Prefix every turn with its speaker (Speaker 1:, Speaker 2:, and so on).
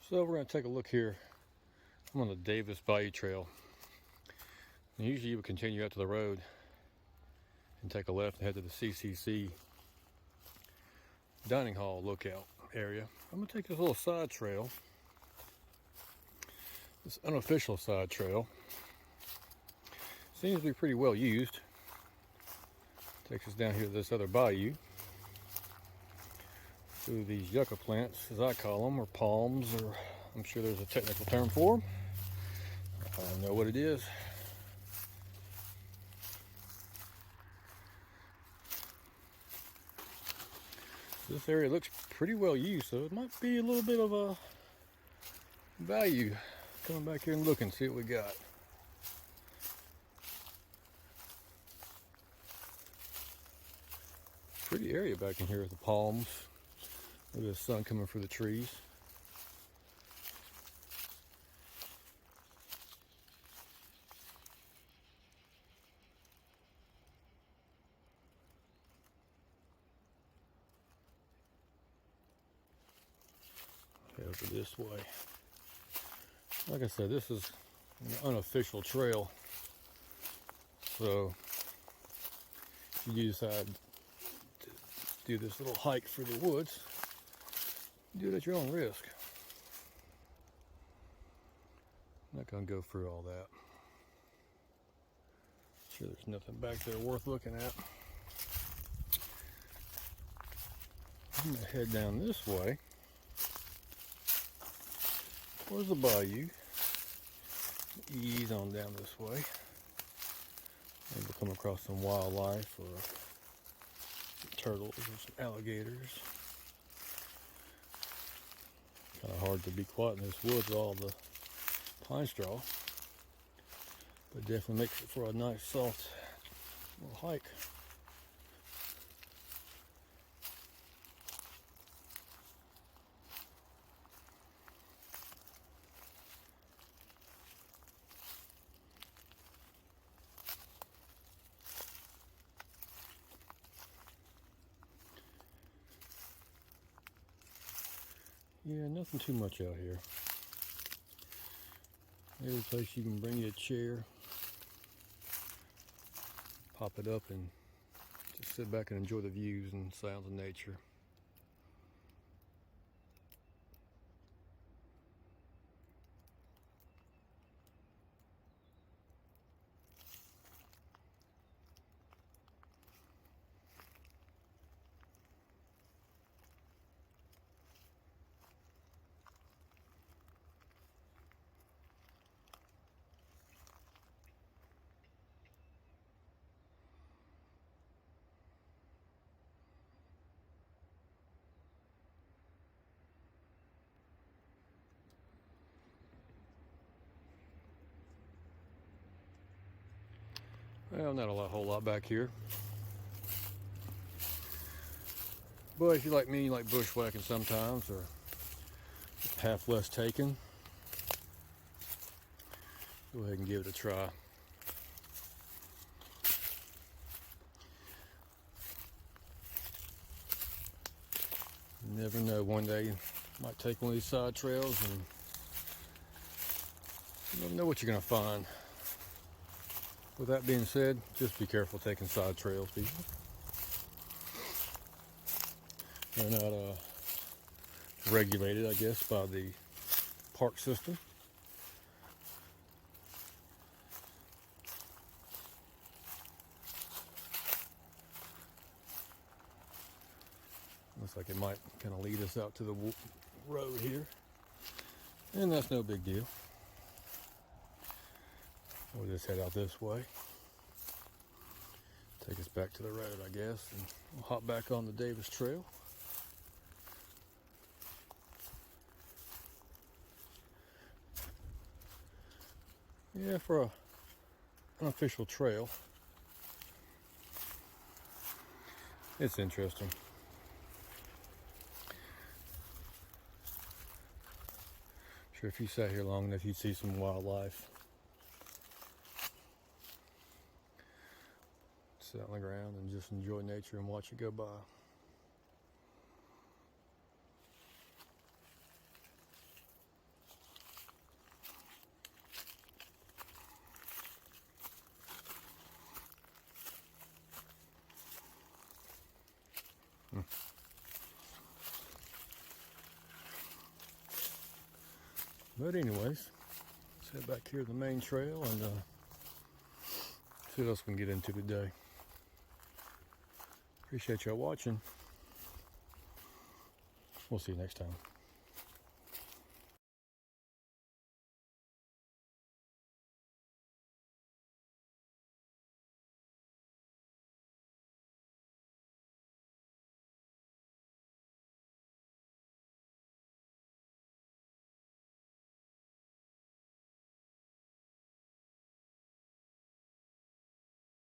Speaker 1: So we're going to take a look here. I'm on the Davis Bayou Trail. And usually you would continue out to the road and take a left and head to the CCC dining hall lookout area. I'm going to take this little side trail, this unofficial side trail. Seems to be pretty well used. Takes us down here to this other bayou through these yucca plants, as I call them, or palms, or I'm sure there's a technical term for them. I don't know what it is. This area looks pretty well used, so it might be a little bit of a value coming back here and look and see what we got. Pretty area back in here with the palms. Look at the sun coming through the trees. Over this way. Like I said, this is an unofficial trail, so if you decide to do this little hike through the woods, do it at your own risk. I'm not going to go through all that. Sure, there's nothing back there worth looking at. I'm going to head down this way. Where's the bayou? Ease on down this way. Maybe we'll come across some wildlife or some turtles or some alligators. Kind of hard to be quiet in this woods with all the pine straw, but definitely makes it for a nice soft little hike. Yeah, nothing too much out here. Every place you can bring you a chair, pop it up, and just sit back and enjoy the views and sounds of nature. Well, not a whole lot back here. But if you like me, you like bushwhacking sometimes, or half less taken, go ahead and give it a try. You never know, one day you might take one of these side trails and you never know what you're going to find. With that being said, just be careful taking side trails, people. They're not regulated, I guess, by the park system. Looks like it might kind of lead us out to the road here, and that's no big deal. We'll just head out this way. Take us back to the road, I guess, and we'll hop back on the Davis Trail. Yeah, for an unofficial trail, it's interesting. Sure, if you sat here long enough, you'd see some wildlife. Sit on the ground and just enjoy nature and watch it go by. But anyways, let's head back here to the main trail and see what else we can get into today. Appreciate y'all watching. We'll see you next time.